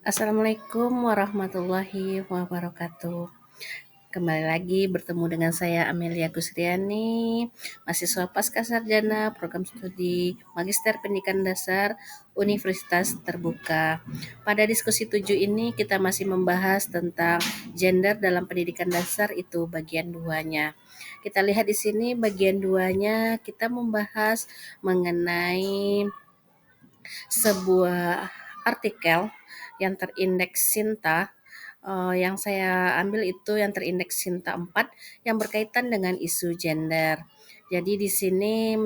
Assalamualaikum warahmatullahi wabarakatuh. Kembali lagi bertemu dengan saya Amelia Gusriani, mahasiswa Pascasarjana Program Studi Magister Pendidikan Dasar Universitas Terbuka. Pada diskusi 7 ini kita masih membahas tentang gender dalam pendidikan dasar, itu bagian 2-nya. Kita lihat di sini bagian 2-nya kita membahas mengenai sebuah artikel yang terindeks Sinta. Yang saya ambil itu yang terindeks Sinta 4 yang berkaitan dengan isu gender. Jadi di sini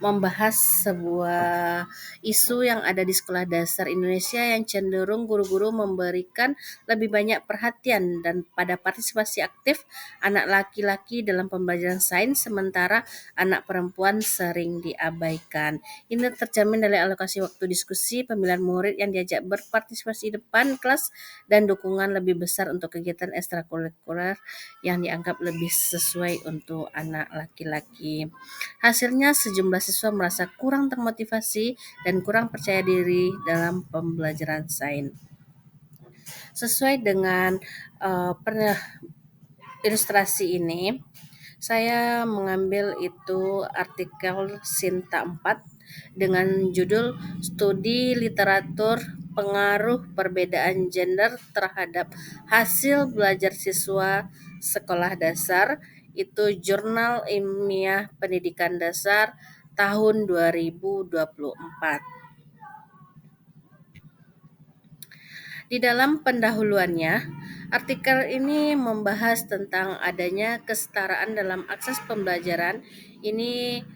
membahas sebuah isu yang ada di sekolah dasar Indonesia yang cenderung guru-guru memberikan lebih banyak perhatian dan pada partisipasi aktif anak laki-laki dalam pembelajaran sains, sementara anak perempuan sering diabaikan. Ini tercermin dari alokasi waktu diskusi, pemilihan murid yang diajak berpartisipasi di depan kelas, dan dukungan lebih besar untuk kegiatan ekstrakurikuler yang dianggap lebih sesuai untuk anak laki-laki. Hasilnya, sejumlah siswa merasa kurang termotivasi dan kurang percaya diri dalam pembelajaran sains. Sesuai dengan ilustrasi ini, saya mengambil itu artikel Sinta 4 dengan judul Studi Literatur Pengaruh Perbedaan Gender Terhadap Hasil Belajar Siswa Sekolah Dasar, itu Jurnal Ilmiah Pendidikan Dasar tahun 2024. Di dalam pendahuluannya, artikel ini membahas tentang adanya kesetaraan dalam akses pembelajaran. Ini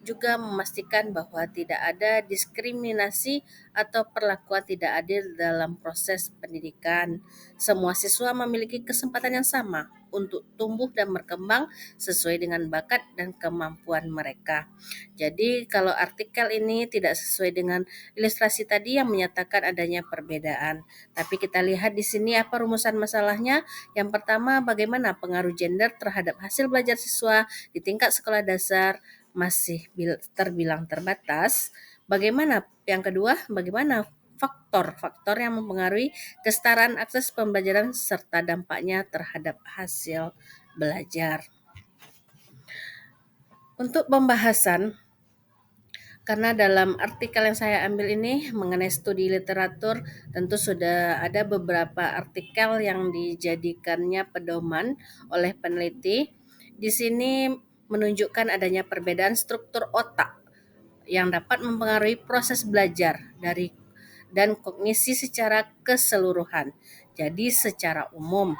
juga memastikan bahwa tidak ada diskriminasi atau perlakuan tidak adil dalam proses pendidikan. Semua siswa memiliki kesempatan yang sama untuk tumbuh dan berkembang sesuai dengan bakat dan kemampuan mereka. Jadi kalau artikel ini tidak sesuai dengan ilustrasi tadi yang menyatakan adanya perbedaan. Tapi kita lihat di sini apa rumusan masalahnya. Yang pertama, bagaimana pengaruh gender terhadap hasil belajar siswa di tingkat sekolah dasar masih terbilang terbatas. Bagaimana yang kedua, bagaimana faktor-faktor yang mempengaruhi kesetaraan akses pembelajaran serta dampaknya terhadap hasil belajar. Untuk pembahasan, karena dalam artikel yang saya ambil ini mengenai studi literatur, tentu sudah ada beberapa artikel yang dijadikannya pedoman oleh peneliti. Di sini menunjukkan adanya perbedaan struktur otak yang dapat mempengaruhi proses belajar dan kognisi secara keseluruhan. Jadi secara umum,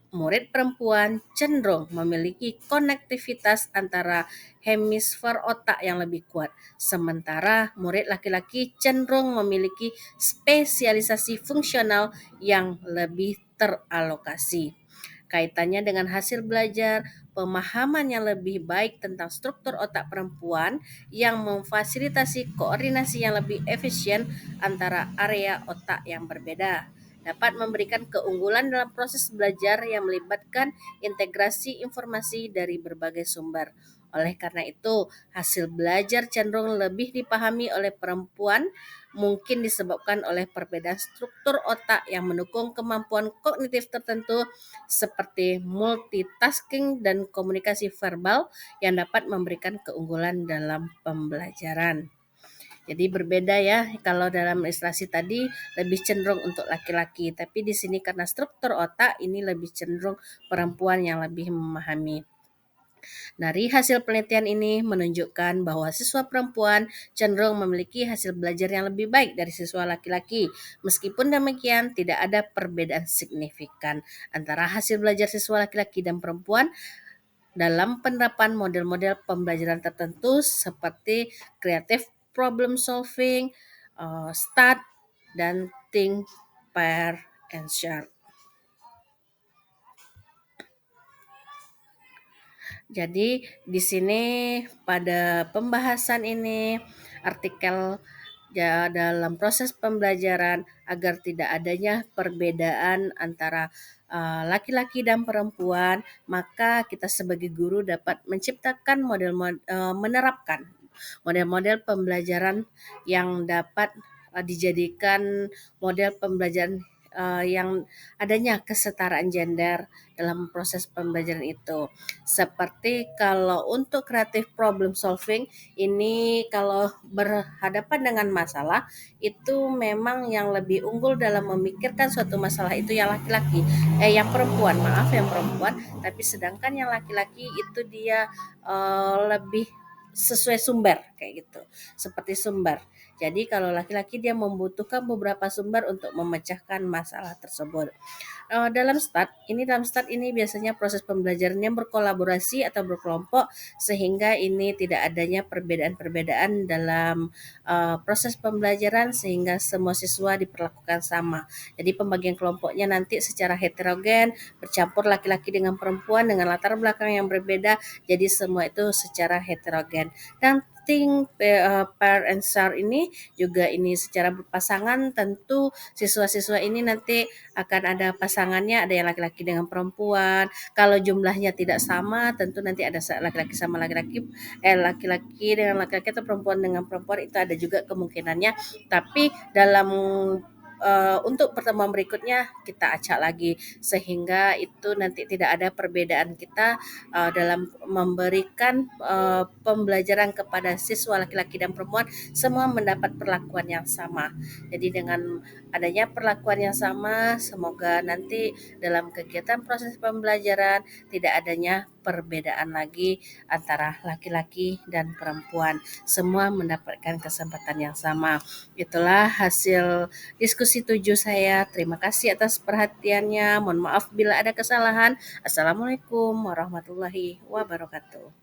murid perempuan cenderung memiliki konektivitas antara hemisfer otak yang lebih kuat, sementara murid laki-laki cenderung memiliki spesialisasi fungsional yang lebih teralokasi. Kaitannya dengan hasil belajar, pemahaman yang lebih baik tentang struktur otak perempuan yang memfasilitasi koordinasi yang lebih efisien antara area otak yang berbeda dapat memberikan keunggulan dalam proses belajar yang melibatkan integrasi informasi dari berbagai sumber. Oleh karena itu, hasil belajar cenderung lebih dipahami oleh perempuan, mungkin disebabkan oleh perbedaan struktur otak yang mendukung kemampuan kognitif tertentu seperti multitasking dan komunikasi verbal yang dapat memberikan keunggulan dalam pembelajaran. Jadi berbeda ya, kalau dalam ilustrasi tadi lebih cenderung untuk laki-laki, tapi di sini karena struktur otak ini lebih cenderung perempuan yang lebih memahami. Dari hasil penelitian ini menunjukkan bahwa siswa perempuan cenderung memiliki hasil belajar yang lebih baik dari siswa laki-laki. Meskipun demikian, tidak ada perbedaan signifikan antara hasil belajar siswa laki-laki dan perempuan dalam penerapan model-model pembelajaran tertentu seperti creative problem solving, STAT, dan think, pair, and share. Jadi di sini pada pembahasan ini artikel dalam proses pembelajaran agar tidak adanya perbedaan antara laki-laki dan perempuan, maka kita sebagai guru dapat menciptakan menerapkan model-model pembelajaran yang dapat dijadikan model pembelajaran yang adanya kesetaraan gender dalam proses pembelajaran itu. Seperti kalau untuk creative problem solving ini kalau berhadapan dengan masalah itu memang yang lebih unggul dalam memikirkan suatu masalah itu yang laki-laki, yang perempuan, maaf yang perempuan, tapi sedangkan yang laki-laki itu dia lebih sesuai sumber kayak gitu. Seperti sumber. Jadi kalau laki-laki dia membutuhkan beberapa sumber untuk memecahkan masalah tersebut. Dalam start ini biasanya proses pembelajarannya berkolaborasi atau berkelompok sehingga ini tidak adanya perbedaan-perbedaan dalam proses pembelajaran sehingga semua siswa diperlakukan sama. Jadi pembagian kelompoknya nanti secara heterogen, bercampur laki-laki dengan perempuan dengan latar belakang yang berbeda, jadi semua itu secara heterogen. Dan pair and star ini juga ini secara berpasangan, tentu siswa-siswa ini nanti akan ada pasangannya, ada yang laki-laki dengan perempuan. Kalau jumlahnya tidak sama, tentu nanti ada laki-laki sama laki-laki, laki-laki dengan laki-laki atau perempuan dengan perempuan itu ada juga kemungkinannya. Tapi dalam untuk pertemuan berikutnya kita acak lagi sehingga itu nanti tidak ada perbedaan kita dalam memberikan pembelajaran kepada siswa laki-laki dan perempuan, semua mendapat perlakuan yang sama. Jadi dengan adanya perlakuan yang sama, semoga nanti dalam kegiatan proses pembelajaran tidak adanya perbedaan lagi antara laki-laki dan perempuan. Semua mendapatkan kesempatan yang sama. Itulah hasil diskusi 7 saya. Terima kasih atas perhatiannya. Mohon maaf bila ada kesalahan. Assalamualaikum warahmatullahi wabarakatuh.